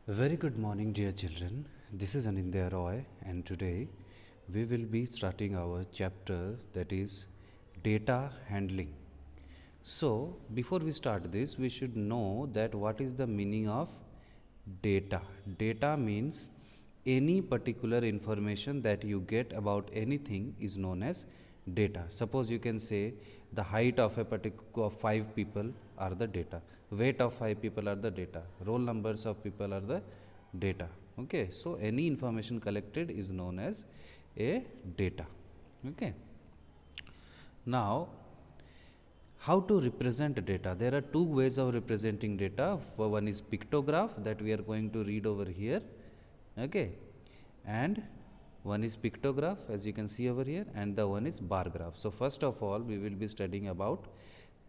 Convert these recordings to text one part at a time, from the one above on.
Very good morning, dear children. This is Anindya Roy, and today we will be starting our chapter that is data handling. So, before we start this, we should know that what is the meaning of data. Data means any particular information that you get about anything is known as data. Suppose you can say the height of a particular five people are the data, weight of five people are the data, roll numbers of people are the data. Okay, so any information collected is known as a data. Okay, now how to represent data? There are two ways of representing data. One is pictograph that we are going to read over here. Okay, and one is pictograph as you can see over here, and the one is bar graph. So first of all we will be studying about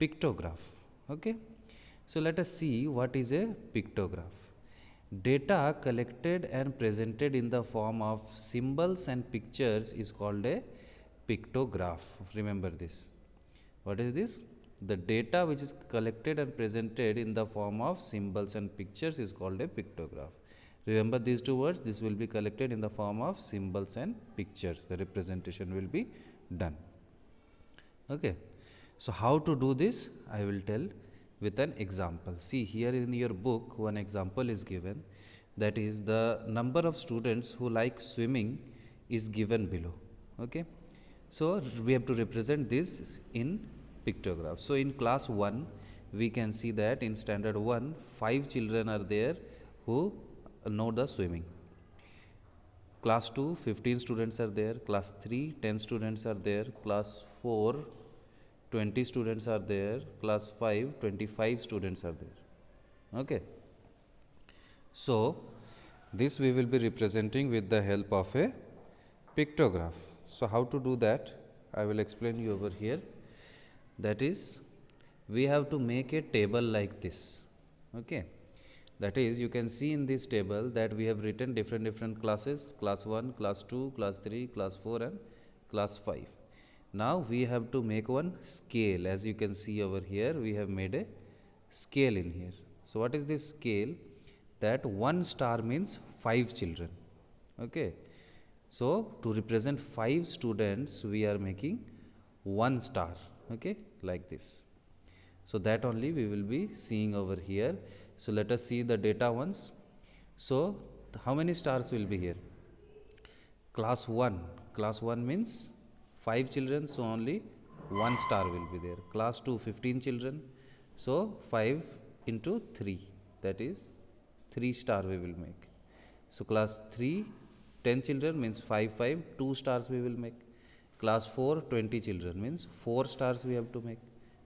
pictograph. Okay, so let us see what is a pictograph. Data collected and presented in the form of symbols and pictures is called a pictograph. Remember this. What is this? The data which is collected and presented in the form of symbols and pictures is called a pictograph. Remember these two words. This will be collected in the form of symbols and pictures. The representation will be done. Okay. So how to do this? I will tell with an example. See, here in your book one example is given, that is the number of students who like swimming is given below. Okay, so we have to represent this in pictograph. So in class 1 we can see that in standard 1 5 children are there who know the swimming. Class 2 15 students are there, class 3 10 students are there, class 4 20 students are there, class 5 25 students are there. Okay, so this we will be representing with the help of a pictograph. So how to do that I will explain you over here. That is, we have to make a table like this. Okay, that is, you can see in this table that we have written different classes: class 1, class 2, class 3, class 4 and class 5. Now we have to make one scale. As you can see over here we have made a scale in here. So what is this scale? That one star means 5 children. Okay, so to represent 5 students we are making one star. Okay, like this. So that only we will be seeing over here. So let us see the data once. So how many stars will be here? Class 1 means 5 children, so only one star will be there. Class 2 15 children, so 5 into 3, that is 3 star we will make. So class 3 10 children means 5 5, 2 stars we will make. Class 4 20 children means 4 stars we have to make.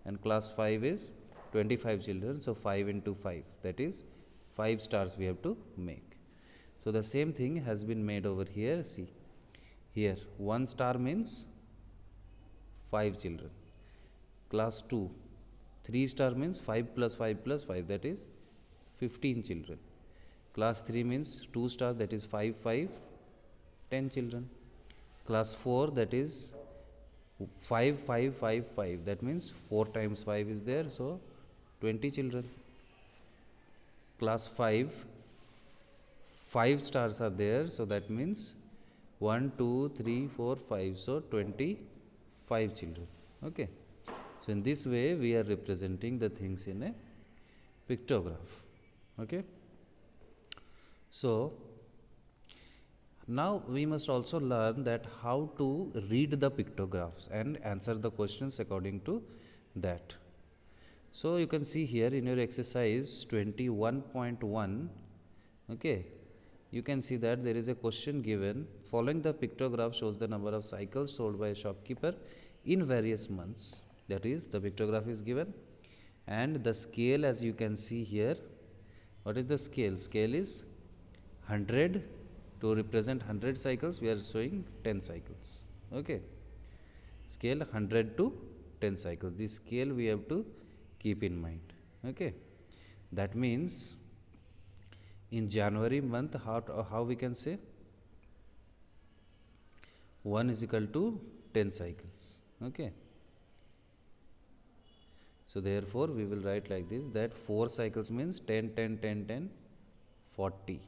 And class 5 is 25 children, so 5 into 5, that is 5 stars we have to make. So the same thing has been made over here. See, here 1 star means 5 children. Class 2 3 star means 5 plus 5 plus 5, that is 15 children. Class 3 means 2 star, that is 5 5, 10 children. Class 4, that is 5 5 5 5, that means 4 times 5 is there, so 20 children. Class 5 5 stars are there, so that means 1 2 3 4 5, so 25 children. Okay, so in this way we are representing the things in a pictograph. Okay, so now we must also learn that how to read the pictographs and answer the questions according to that. So you can see here in your exercise 21.1, okay, you can see that there is a question given. Following the pictograph shows the number of cycles sold by a shopkeeper in various months. That is, the pictograph is given and the scale, as you can see here. What is the scale? Scale is 100. To represent 100 cycles we are showing 10 cycles. Okay, scale 100 to 10 cycles. This scale we have to keep in mind. Okay, that means in January month, how we can say 1 is equal to 10 cycles. Okay, so therefore we will write like this, that 4 cycles means 10 10 10 10, 40,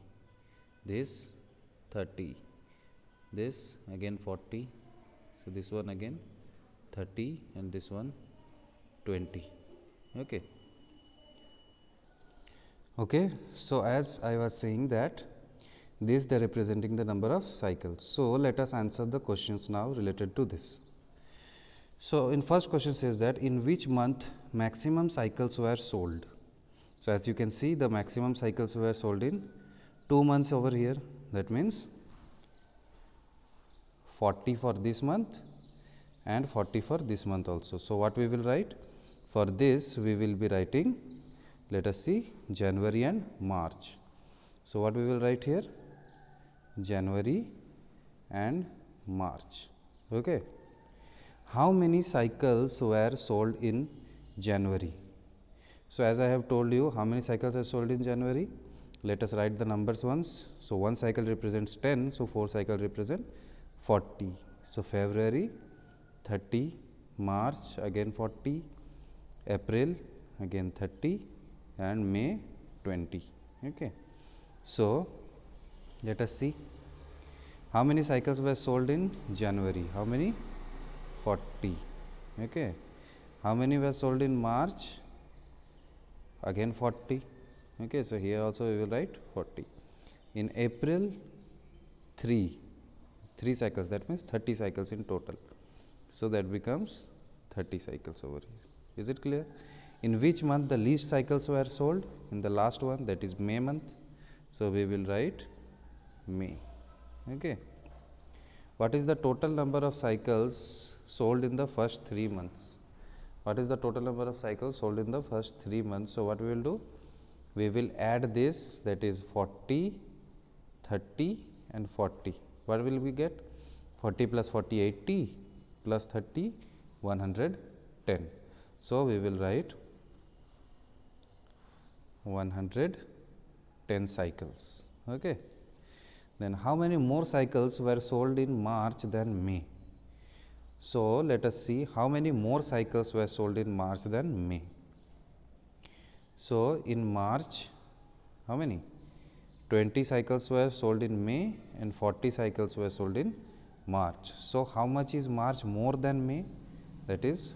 this 30, this again 40, so this one again 30, and this one 20. Okay. Okay, so as I was saying that this they are representing the number of cycles. So let us answer the questions now related to this. So in first question says that in which month maximum cycles were sold. So as you can see, the maximum cycles were sold in 2 months over here. That means 40 for this month and 40 for this month also. So what we will write? For this we will be writing, let us see, January and March. So what we will write here? January and March. Okay. How many cycles were sold in January? So as I have told you, how many cycles are sold in January? Let us write the numbers once. So one cycle represents 10, so 4 cycles represent 40. So February 30, March again 40, April again 30, and May 20. Okay. So let us see how many cycles were sold in January. How many? 40. Okay. How many were sold in March? Again 40. Okay, so here also we will write 40. In April, 3 cycles, that means 30 cycles in total. So that becomes 30 cycles over here. Is it clear? In which month the least cycles were sold? In the last one, that is May month. So we will write May. Okay. What is the total number of cycles sold in the first 3 months? What is the total number of cycles sold in the first 3 months? So what we will do? We will add this, that is 40, 30 and 40. What will we get? 40 plus 40, 80, plus 30, 110. So we will write 110 cycles. Okay. Then how many more cycles were sold in March than May? So let us see how many more cycles were sold in March than May. So in March, how many? 20 cycles were sold in May and 40 cycles were sold in March. So how much is March more than May? That is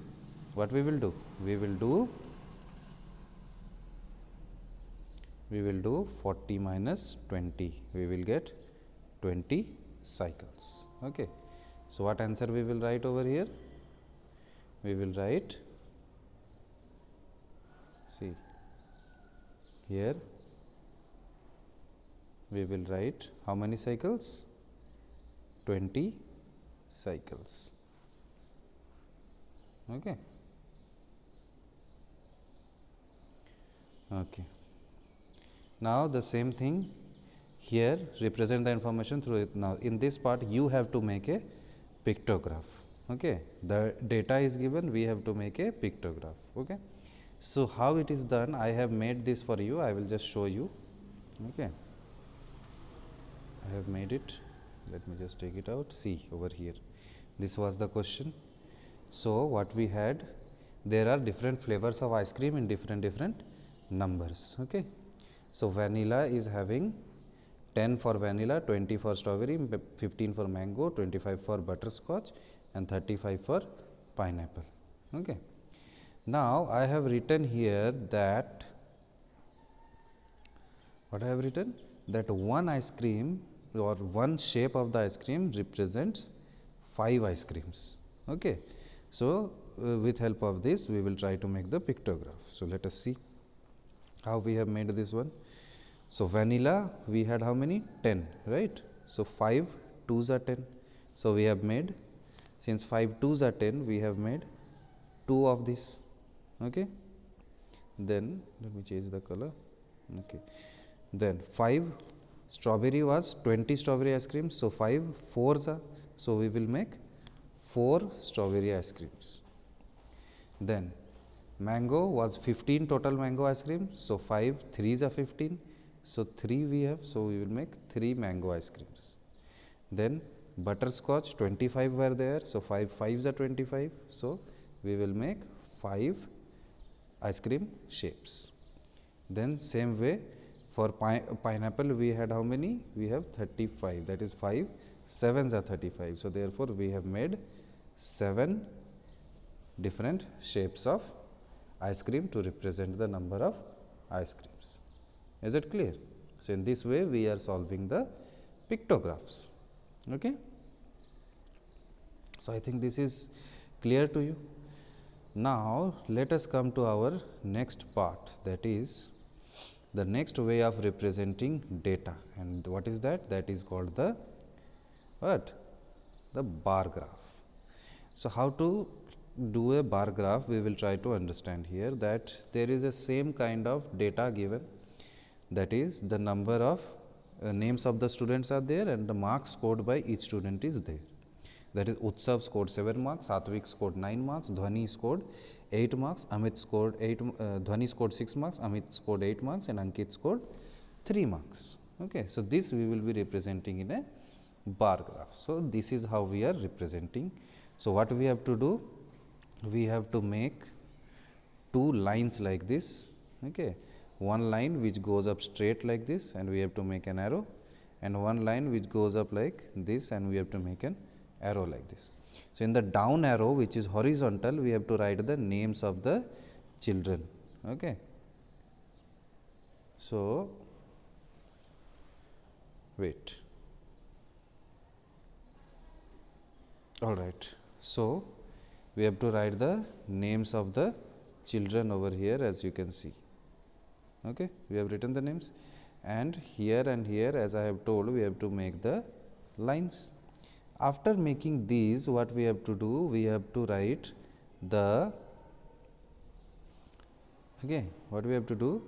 what we will do. We will do 40 minus 20. We will get 20 cycles. Okay. So what answer we will write over here? We will write, see here, we will write how many cycles? 20 cycles. Okay. Okay. Now the same thing here, represent the information through it. Now in this part you have to make a pictograph. Okay, the data is given, we have to make a pictograph. Okay, so how it is done, I have made this for you. I will just show you. Okay, I have made it. Let me just take it out. See over here, this was the question. So what we had, there are different flavors of ice cream in different numbers. Okay, so vanilla is having 10 for vanilla, 20 for strawberry, 15 for mango, 25 for butterscotch, and 35 for pineapple. Okay. Now I have written here that, what I have written? That one ice cream or one shape of the ice cream represents 5 ice creams. Okay. So with help of this we will try to make the pictograph. So let us see how we have made this one. So vanilla we had how many? 10, right? So 5 2s are 10. So we have made, since 5 2s are 10, we have made 2 of this. Okay. Then let me change the color. Okay. Then 5 strawberry was 20 strawberry ice creams. So 5 4s are. So we will make 4 strawberry ice creams. Then mango was 15 total mango ice creams. So 5 3s are 15. So 3 we have, so we will make 3 mango ice creams. Then butterscotch 25 were there, so 5 5s are 25. So we will make 5 ice cream shapes. Then same way For pineapple we had how many? We have 35, that is 5 sevens are 35. So therefore we have made 7 different shapes of ice cream to represent the number of ice creams. Is it clear? So in this way we are solving the pictographs. Okay. So I think this is clear to you. Now let us come to our next part, that is the next way of representing data. And what is that? That is called the what? The bar graph. So how to do a bar graph, we will try to understand here. That there is a same kind of data given, that is the number of names of the students are there and the marks scored by each student is there. That is Utsav scored 7 marks, Satvik scored 9 marks, Dhwani scored 8 marks, Amit scored 8, Dhwani scored 6 marks, Amit scored 8 marks and Ankit scored 3 marks. Okay, so this we will be representing in a bar graph. So this is how we are representing. So what we have to do, we have to make 2 lines like this. Okay, one line which goes up straight like this and we have to make an arrow, and one line which goes up like this and we have to make an arrow like this. So in the down arrow, which is horizontal, we have to write the names of the children. Okay, so wait, all right, so we have to write the names of the children over here, as you can see. Okay, we have written the names, and here, as I have told, we have to make the lines. After making these, what we have to do, we have to write the, okay, what we have to do,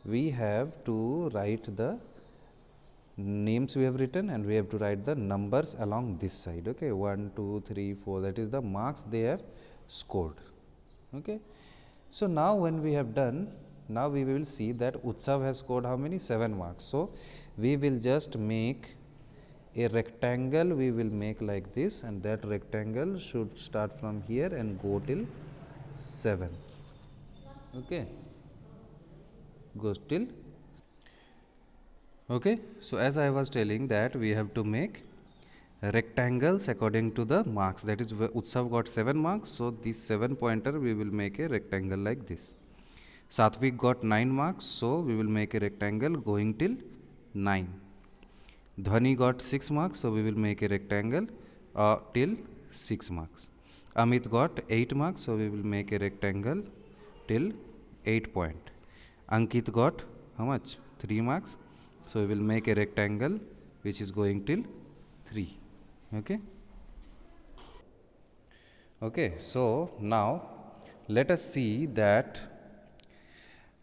we have to write the names we have written and we have to write the numbers along this side. Okay, 1 2 3 4, that is the marks they have scored. Okay, so now when we have done, now we will see that Utsav has scored how many? 7 marks. So we will just make a rectangle, we will make like this, and that rectangle should start from here and go till 7. Okay, goes till, okay. So as I was telling, that we have to make rectangles according to the marks. That is, Utsav got 7 marks, so this 7 pointer we will make a rectangle like this. Satvik got 9 marks, so we will make a rectangle going till 9. Dhwani got 6 marks, so we will make a rectangle till 6 marks. Amit got 8 marks, so we will make a rectangle till 8 point. Ankit got how much? 3 marks, so we will make a rectangle which is going till 3. Okay. Okay, so now let us see that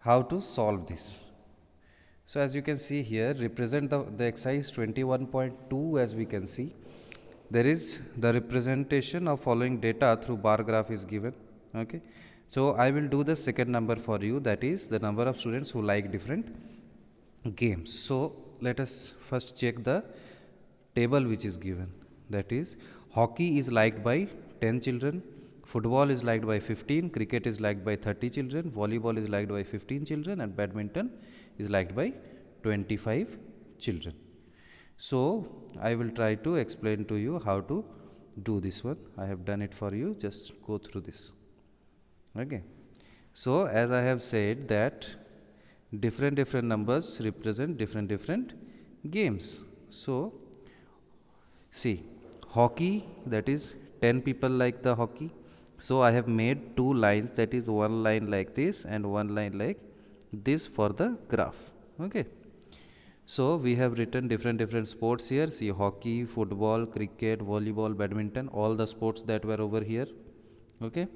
how to solve this. So as you can see here, represent the exercise 21.2. As we can see, there is the representation of following data through bar graph is given. Okay, so I will do the second number for you, that is the number of students who like different games. So let us first check the table which is given. That is, hockey is liked by 10 children, football is liked by 15, cricket is liked by 30 children, volleyball is liked by 15 children, and badminton is liked by 25 children. So I will try to explain to you how to do this one. I have done it for you, just go through this. Okay, so as I have said that different numbers represent different games. So see, hockey, that is 10 people like the hockey. So I have made 2 lines, that is one line like this and one line like this for the graph. Okay, so we have written different sports here. See, hockey, football, cricket, volleyball, badminton, all the sports that were over here. Okay,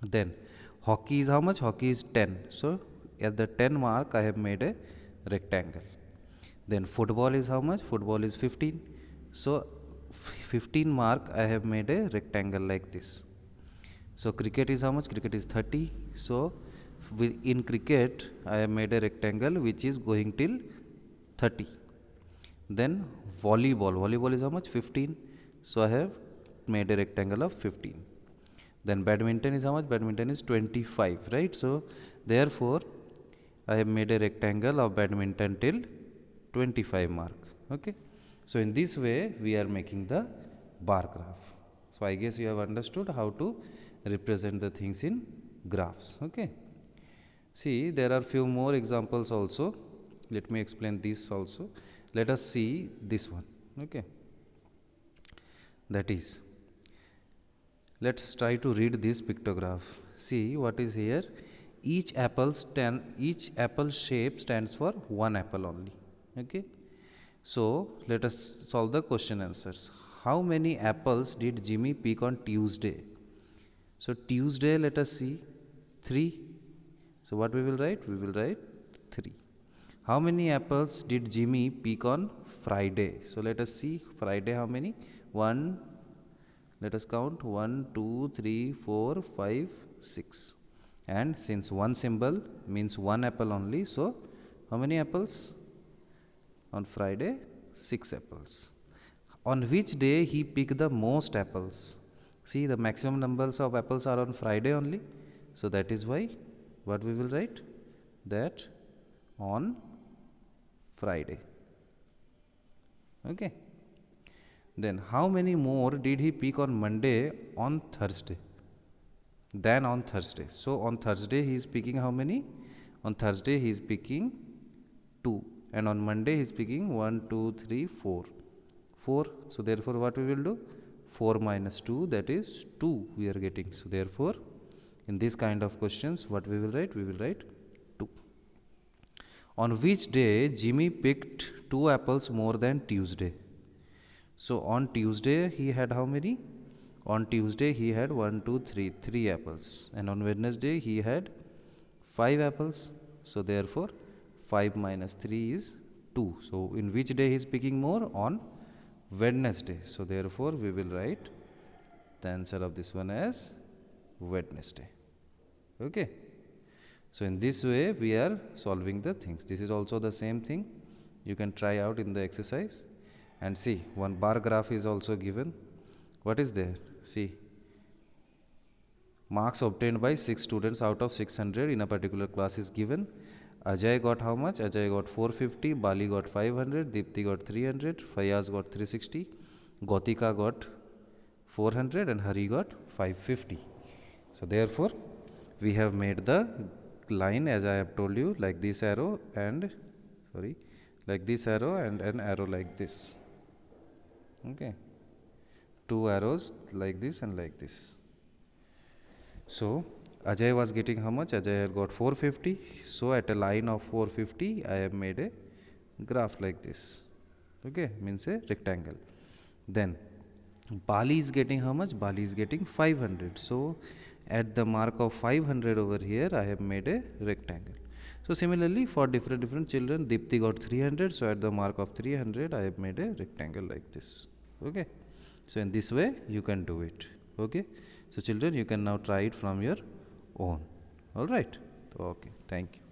then hockey is how much? Hockey is 10. So at the 10 mark I have made a rectangle. Then football is how much? Football is 15. So 15 mark I have made a rectangle like this. So cricket is how much? Cricket is 30. So in cricket I have made a rectangle which is going till 30. Then volleyball is how much? 15. So I have made a rectangle of 15. Then badminton is how much? Badminton is 25, right? So therefore I have made a rectangle of badminton till 25 mark. Okay, so in this way we are making the bar graph. So I guess you have understood how to represent the things in graphs. Okay, see, there are few more examples also. Let me explain this also. Let us see this one. Okay, that is, let's try to read this pictograph. See what is here. Each apple shape stands for one apple only. Okay, so let us solve the question answers. How many apples did Jimmy pick on Tuesday? So Tuesday, let us see, 3. So what we will write? We will write 3. How many apples did Jimmy pick on Friday? So let us see Friday how many? 1. Let us count 1, 2, 3, 4, 5, 6. And since one symbol means one apple only, so how many apples? On Friday, 6 apples. On which day he picked the most apples? See, the maximum numbers of apples are on Friday only. So that is why what we will write? That on Friday. Okay. Then how many more did he pick on Monday on Thursday? Than on Thursday. So on Thursday he is picking how many? On Thursday he is picking 2. And on Monday he is picking 1, 2, 3, 4. 4. So therefore what we will do? 4 minus 2, that is 2 we are getting. So therefore in this kind of questions what we will write? We will write 2. On which day Jimmy picked 2 apples more than Tuesday? So on Tuesday he had how many? On Tuesday he had 1, 2, 3, 3 apples. And on Wednesday he had 5 apples. So therefore 5 minus 3 is 2. So in which day he is picking more? On Wednesday. So therefore we will write the answer of this one as Wednesday. Okay. So in this way we are solving the things. This is also the same thing. You can try out in the exercise. And see, one bar graph is also given. What is there? See, marks obtained by 6 students out of 600 in a particular class is given. Ajay got how much? Ajay got 450, Bali got 500, Deepti got 300, Fayaz got 360, Gotika got 400 and Hari got 550. So therefore, we have made the line as I have told you, like this arrow and like this arrow and an arrow like this. Okay, 2 arrows like this and like this. So Ajay was getting how much? Ajay had got 450. So at a line of 450, I have made a graph like this. Okay, means a rectangle. Then Bali is getting how much? Bali is getting 500. So at the mark of 500 over here, I have made a rectangle. So similarly, for different children, Deepti got 300. So at the mark of 300, I have made a rectangle like this. Okay. So in this way, you can do it. Okay. So children, you can now try it from your own. All right. Okay. Thank you.